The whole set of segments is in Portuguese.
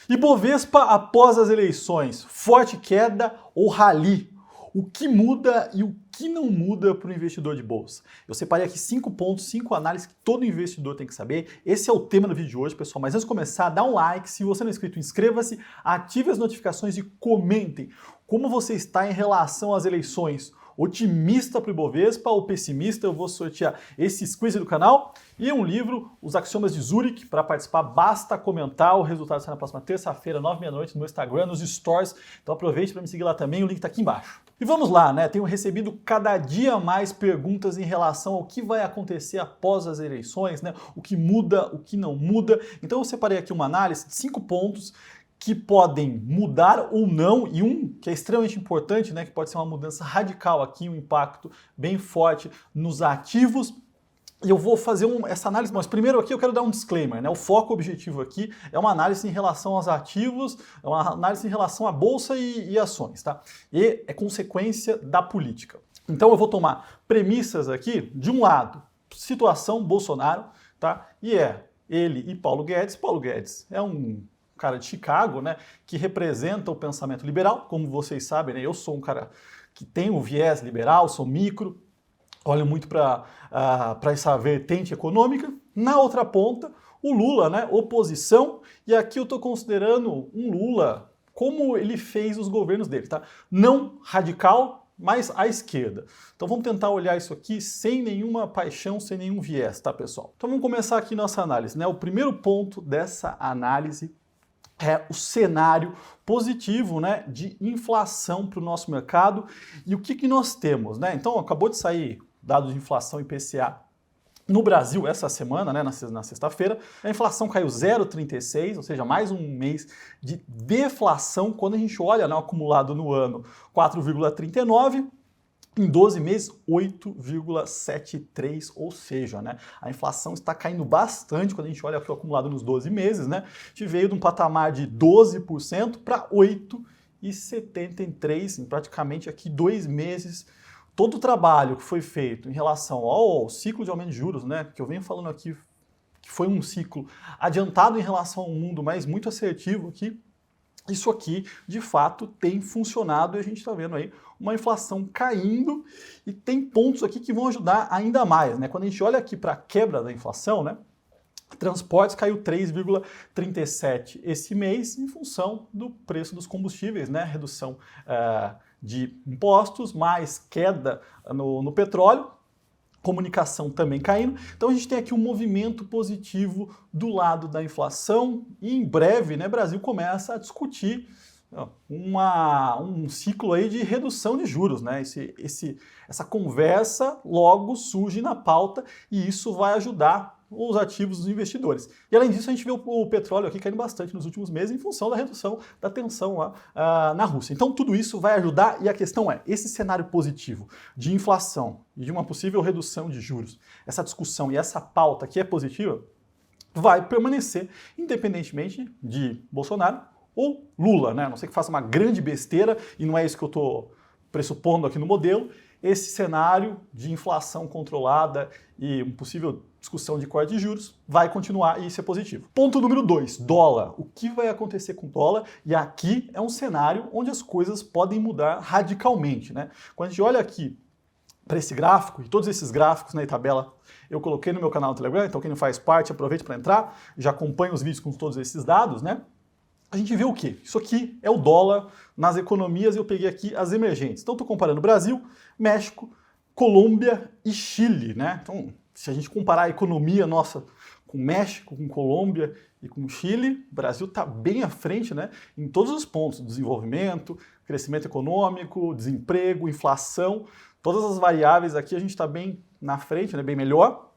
Ibovespa após as eleições, forte queda ou rally? O que muda e o que não muda para o investidor de bolsa? Eu separei aqui 5 pontos, 5 análises que todo investidor tem que saber. Esse é o tema do vídeo de hoje, pessoal. Mas antes de começar, dá um like. Se você não é inscrito, inscreva-se, ative as notificações e comentem como você está em relação às eleições. Otimista para o Ibovespa ou pessimista? Eu vou sortear esse quiz do canal e um livro, Os Axiomas de Zurich. Para participar, basta comentar. O resultado será na próxima terça-feira, 9h30 no meu Instagram, nos stories. Então aproveite para me seguir lá também, o link está aqui embaixo. E vamos lá, né? Tenho recebido cada dia mais perguntas em relação ao que vai acontecer após as eleições, né? O que muda, o que não muda. Então eu separei aqui uma análise de 5 pontos que podem mudar ou não, e um que é extremamente importante, né, que pode ser uma mudança radical aqui, um impacto bem forte nos ativos. E eu vou fazer essa análise, mas primeiro aqui eu quero dar um disclaimer, né? O foco objetivo aqui é uma análise em relação aos ativos, é uma análise em relação à bolsa e ações, tá? E é consequência da política. Então eu vou tomar premissas aqui, de um lado, situação Bolsonaro, tá? E é ele e Paulo Guedes. Paulo Guedes é um cara de Chicago, né, que representa o pensamento liberal, como vocês sabem, né, eu sou um cara que tem um viés liberal, sou micro, olho muito para essa vertente econômica. Na outra ponta, o Lula, né, oposição, e aqui eu estou considerando um Lula como ele fez os governos dele, tá? Não radical, mas à esquerda. Então vamos tentar olhar isso aqui sem nenhuma paixão, sem nenhum viés, tá, pessoal? Então vamos começar aqui nossa análise, né? O primeiro ponto dessa análise é o cenário positivo, né, de inflação para o nosso mercado. E o que nós temos, né? Então, acabou de sair dados de inflação IPCA no Brasil essa semana, né, na sexta-feira. A inflação caiu 0,36, ou seja, mais um mês de deflação. Quando a gente olha, né, o acumulado no ano, 4,39%. Em 12 meses, 8,73, ou seja, né, a inflação está caindo bastante quando a gente olha aqui o acumulado nos 12 meses, né? A gente veio de um patamar de 12% para 8,73, em praticamente aqui 2 meses. Todo o trabalho que foi feito em relação ao ciclo de aumento de juros, né, que eu venho falando aqui, que foi um ciclo adiantado em relação ao mundo, mas muito assertivo aqui, isso aqui, de fato, tem funcionado e a gente está vendo aí uma inflação caindo e tem pontos aqui que vão ajudar ainda mais, né? Quando a gente olha aqui para a quebra da inflação, né? Transportes caiu 3,37 esse mês em função do preço dos combustíveis, né? Redução de impostos, mais queda no petróleo. Comunicação também caindo. Então a gente tem aqui um movimento positivo do lado da inflação e em breve, né, o Brasil começa a discutir um ciclo aí de redução de juros, né? Essa conversa logo surge na pauta e isso vai ajudar os ativos dos investidores. E além disso, a gente vê o petróleo aqui caindo bastante nos últimos meses em função da redução da tensão lá na Rússia. Então tudo isso vai ajudar e a questão é, esse cenário positivo de inflação e de uma possível redução de juros, essa discussão e essa pauta que é positiva, vai permanecer independentemente de Bolsonaro ou Lula, né? A não sei que faça uma grande besteira e não é isso que eu estou pressupondo aqui no modelo. Esse cenário de inflação controlada e uma possível discussão de corte de juros vai continuar e isso é positivo. Ponto número 2, dólar. O que vai acontecer com o dólar? E aqui é um cenário onde as coisas podem mudar radicalmente, né? Quando a gente olha aqui para esse gráfico, e todos esses gráficos na tabela eu coloquei no meu canal do Telegram, então quem não faz parte, aproveite para entrar, já acompanha os vídeos com todos esses dados, né? A gente vê o quê? Isso aqui é o dólar nas economias e eu peguei aqui as emergentes. Então estou comparando Brasil, México, Colômbia e Chile, né? Então, se a gente comparar a economia nossa com México, com Colômbia e com Chile, o Brasil está bem à frente, né, em todos os pontos, desenvolvimento, crescimento econômico, desemprego, inflação, todas as variáveis aqui a gente está bem na frente, né, bem melhor.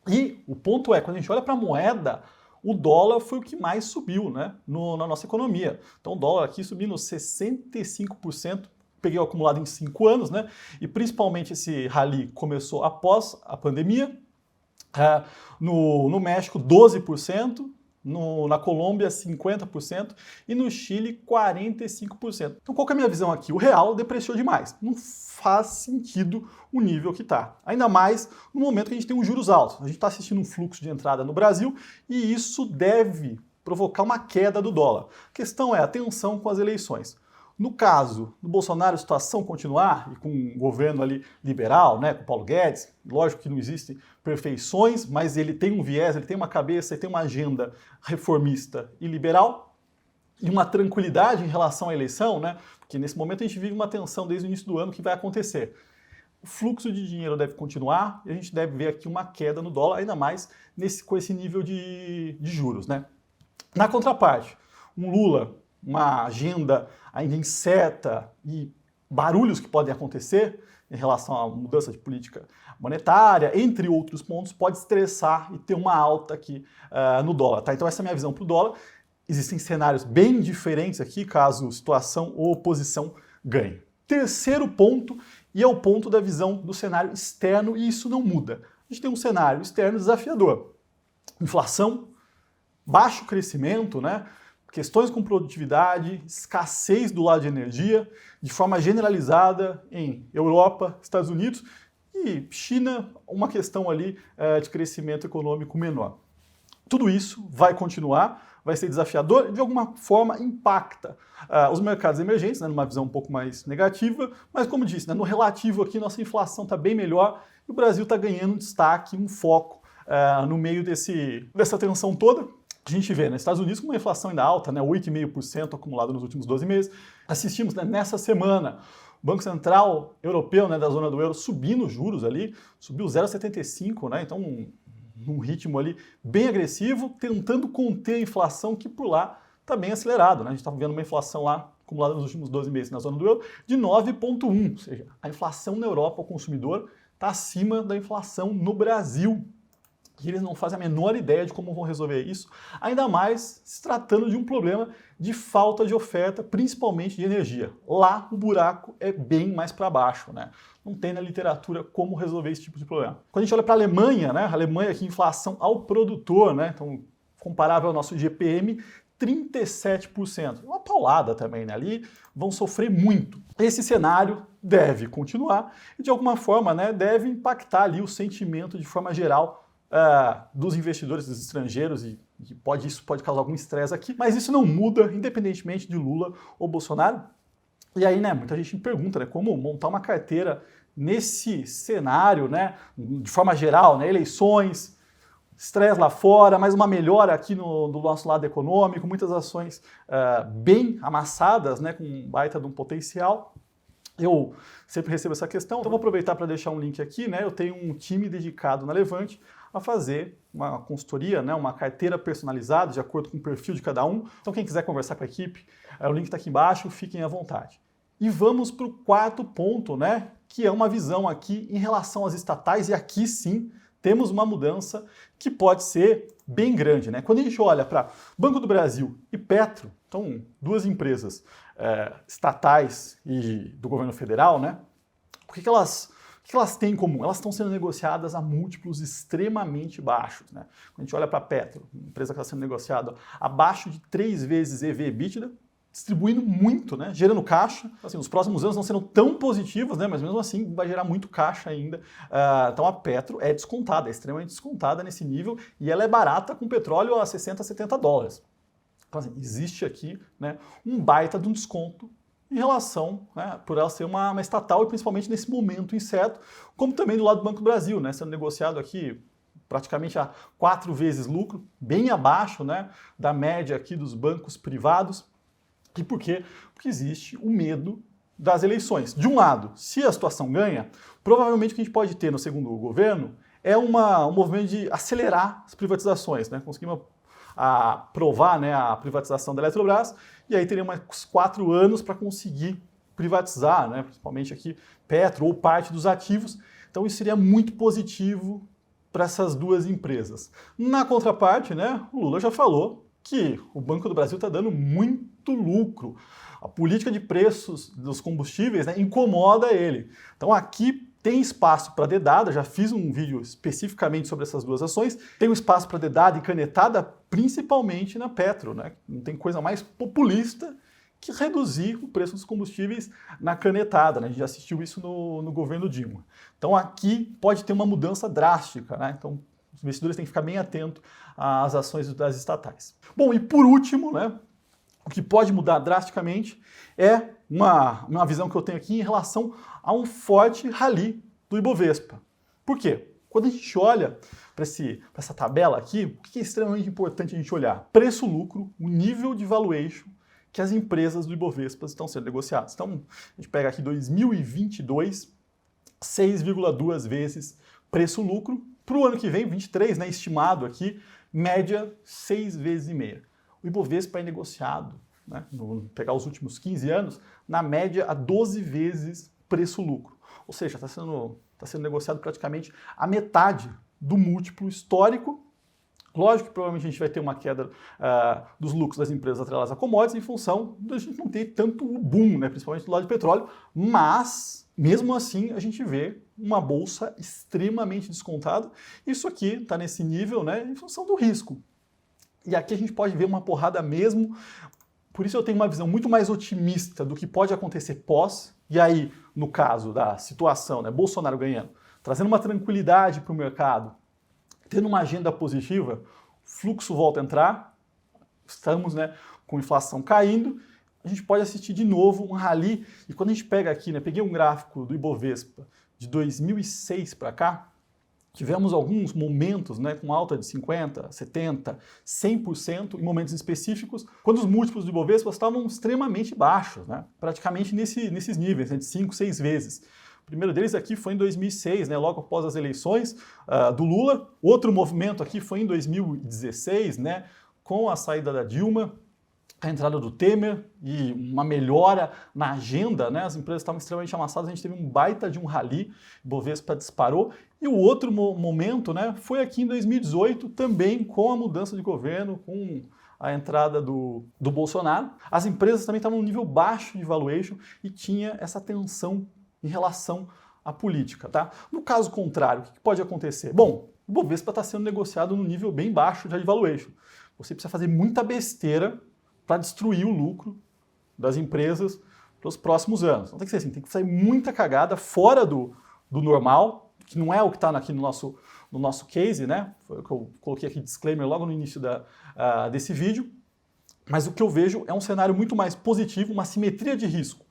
E o ponto é, quando a gente olha para a moeda, o dólar foi o que mais subiu, né, na nossa economia. Então o dólar aqui subindo 65%, peguei o acumulado em 5 anos, né, e principalmente esse rally começou após a pandemia. No México 12%, na Colômbia 50% e no Chile 45%. Então qual que é a minha visão aqui? O real depreciou demais. Não faz sentido o nível que está. Ainda mais no momento que a gente tem um juros altos. A gente está assistindo um fluxo de entrada no Brasil e isso deve provocar uma queda do dólar. A questão é a tensão com as eleições. No caso do Bolsonaro, a situação continuar, e com um governo ali liberal, né, com Paulo Guedes, lógico que não existem perfeições, mas ele tem um viés, ele tem uma cabeça, ele tem uma agenda reformista e liberal, e uma tranquilidade em relação à eleição, né, porque nesse momento a gente vive uma tensão desde o início do ano que vai acontecer. O fluxo de dinheiro deve continuar e a gente deve ver aqui uma queda no dólar, ainda mais com esse nível de juros, né. Na contraparte, um Lula, uma agenda ainda incerta e barulhos que podem acontecer em relação à mudança de política monetária, entre outros pontos, pode estressar e ter uma alta aqui no dólar. Tá? Então essa é a minha visão para o dólar. Existem cenários bem diferentes aqui, caso situação ou oposição ganhe. Terceiro ponto, e é o ponto da visão do cenário externo, e isso não muda. A gente tem um cenário externo desafiador. Inflação, baixo crescimento, né? Questões com produtividade, escassez do lado de energia, de forma generalizada em Europa, Estados Unidos e China, uma questão ali de crescimento econômico menor. Tudo isso vai continuar, vai ser desafiador e de alguma forma impacta os mercados emergentes, né, numa visão um pouco mais negativa, mas como disse, né, no relativo aqui nossa inflação está bem melhor e o Brasil está ganhando um destaque, um foco no meio dessa tensão toda. A gente vê nos Estados Unidos com uma inflação ainda alta, né, 8,5% acumulado nos últimos 12 meses. Assistimos, né, nessa semana o Banco Central Europeu, né, da zona do euro, subindo os juros ali, subiu 0,75, né, então num ritmo ali bem agressivo, tentando conter a inflação que por lá está bem acelerado. Né? A gente está vendo uma inflação lá acumulada nos últimos 12 meses na zona do euro de 9,1, ou seja, a inflação na Europa ao consumidor está acima da inflação no Brasil. E eles não fazem a menor ideia de como vão resolver isso, ainda mais se tratando de um problema de falta de oferta, principalmente de energia. Lá o buraco é bem mais para baixo, né? Não tem na literatura como resolver esse tipo de problema. Quando a gente olha para a Alemanha, né? A Alemanha aqui, inflação ao produtor, né? Então, comparável ao nosso GPM, 37%. Uma paulada também, né? Ali vão sofrer muito. Esse cenário deve continuar e, de alguma forma, né, deve impactar ali o sentimento de forma geral dos investidores, dos estrangeiros, e isso pode causar algum estresse aqui, mas isso não muda, independentemente de Lula ou Bolsonaro. E aí, né, muita gente me pergunta, né, como montar uma carteira nesse cenário, né, de forma geral, né, eleições, estresse lá fora, mas uma melhora aqui do nosso lado econômico, muitas ações bem amassadas, né, com um baita de um potencial. Eu sempre recebo essa questão, então vou aproveitar para deixar um link aqui, né, eu tenho um time dedicado na Levante a fazer uma consultoria, né, uma carteira personalizada de acordo com o perfil de cada um. Então quem quiser conversar com a equipe, o link está aqui embaixo, fiquem à vontade. E vamos para o quarto ponto, né, que é uma visão aqui em relação às estatais, e aqui sim temos uma mudança que pode ser bem grande. Né? Quando a gente olha para Banco do Brasil e Petro, então duas empresas estatais e do governo federal, né, o que elas têm em comum? Elas estão sendo negociadas a múltiplos extremamente baixos. Né? Quando a gente olha para a Petro, uma empresa que está sendo negociada abaixo de 3 vezes EV/EBITDA, distribuindo muito, né? Gerando caixa. Assim, os próximos anos não serão tão positivos, né? Mas mesmo assim vai gerar muito caixa ainda. Então a Petro é descontada, é extremamente descontada nesse nível, e ela é barata com petróleo a 60, 70 dólares. Então assim, existe aqui, né, um baita de um desconto em relação, né, por ela ser uma estatal, e principalmente nesse momento incerto, como também do lado do Banco do Brasil, né, sendo negociado aqui praticamente a 4 vezes lucro, bem abaixo, né, da média aqui dos bancos privados. E por quê? Porque existe o medo das eleições. De um lado, se a situação ganha, provavelmente o que a gente pode ter no segundo governo é um movimento de acelerar as privatizações, né? Conseguimos aprovar, né, a privatização da Eletrobras, e aí teria mais 4 anos para conseguir privatizar, né, principalmente aqui Petro ou parte dos ativos. Então isso seria muito positivo para essas duas empresas. Na contraparte, né, o Lula já falou que o Banco do Brasil está dando muito lucro. A política de preços dos combustíveis, né, incomoda ele. Então aqui tem espaço para dedada, já fiz um vídeo especificamente sobre essas duas ações, tem um espaço para dedada e canetada principalmente na Petro, né? Não tem coisa mais populista que reduzir o preço dos combustíveis na canetada, né? A gente já assistiu isso no governo Dilma. Então aqui pode ter uma mudança drástica, né? Então investidores têm que ficar bem atentos às ações das estatais. Bom, e por último, né, o que pode mudar drasticamente é uma visão que eu tenho aqui em relação a um forte rally do Ibovespa. Por quê? Quando a gente olha para essa tabela aqui, o que é extremamente importante a gente olhar? Preço-lucro, o nível de valuation que as empresas do Ibovespa estão sendo negociadas. Então, a gente pega aqui 2022, 6,2 vezes preço-lucro. Para o ano que vem, 23, né, estimado aqui, média 6,5 vezes. O Ibovespa é negociado, né, pegar os últimos 15 anos, na média a 12 vezes preço-lucro. Ou seja, está sendo negociado praticamente a metade do múltiplo histórico. Lógico que provavelmente a gente vai ter uma queda dos lucros das empresas atreladas a commodities em função de a gente não ter tanto boom, né, principalmente do lado de petróleo, mas mesmo assim a gente vê uma bolsa extremamente descontada. Isso aqui está nesse nível, né, em função do risco. E aqui a gente pode ver uma porrada mesmo. Por isso eu tenho uma visão muito mais otimista do que pode acontecer pós. E aí, no caso da situação, né, Bolsonaro ganhando, trazendo uma tranquilidade para o mercado, tendo uma agenda positiva, fluxo volta a entrar, estamos, né, com inflação caindo, a gente pode assistir de novo um rally. E quando a gente pega aqui, né, peguei um gráfico do Ibovespa de 2006 para cá, tivemos alguns momentos, né, com alta de 50%, 70%, 100% em momentos específicos, quando os múltiplos do Ibovespa estavam extremamente baixos, né, praticamente nesses níveis, né, de 5, 6 vezes. O primeiro deles aqui foi em 2006, né, logo após as eleições do Lula. Outro movimento aqui foi em 2016, né, com a saída da Dilma, a entrada do Temer e uma melhora na agenda, né? As empresas estavam extremamente amassadas, a gente teve um baita de um rally, Bovespa disparou. E o outro momento, né, foi aqui em 2018, também com a mudança de governo, com a entrada do Bolsonaro. As empresas também estavam num nível baixo de valuation e tinha essa tensão em relação à política, tá? No caso contrário, o que pode acontecer? Bom, o Bovespa está sendo negociado num nível bem baixo de valuation. Você precisa fazer muita besteira para destruir o lucro das empresas para os próximos anos. Então tem que ser assim, tem que sair muita cagada fora do normal, que não é o que está aqui no nosso case, né? Foi o que eu coloquei aqui disclaimer logo no início desse vídeo. Mas o que eu vejo é um cenário muito mais positivo, uma simetria de risco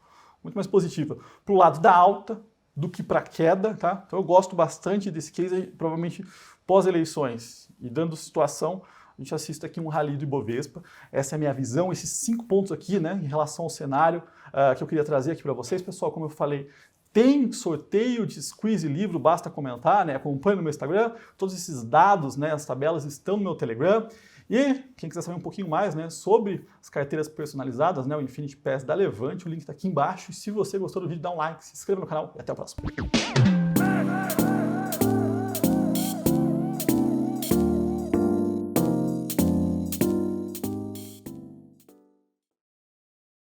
muito mais positiva para o lado da alta do que para a queda, tá? Então eu gosto bastante desse case, provavelmente pós-eleições e dando situação, a gente assiste aqui um rally do Ibovespa. Essa é a minha visão, esses 5 pontos aqui, né, em relação ao cenário que eu queria trazer aqui para vocês. Pessoal, como eu falei, tem sorteio de squeeze livro, basta comentar, né, acompanhe no meu Instagram. Todos esses dados, né, as tabelas estão no meu Telegram. E quem quiser saber um pouquinho mais, né, sobre as carteiras personalizadas, né, o Infinity Pass da Levante, o link está aqui embaixo. E se você gostou do vídeo, dá um like, se inscreva no canal e até a próxima.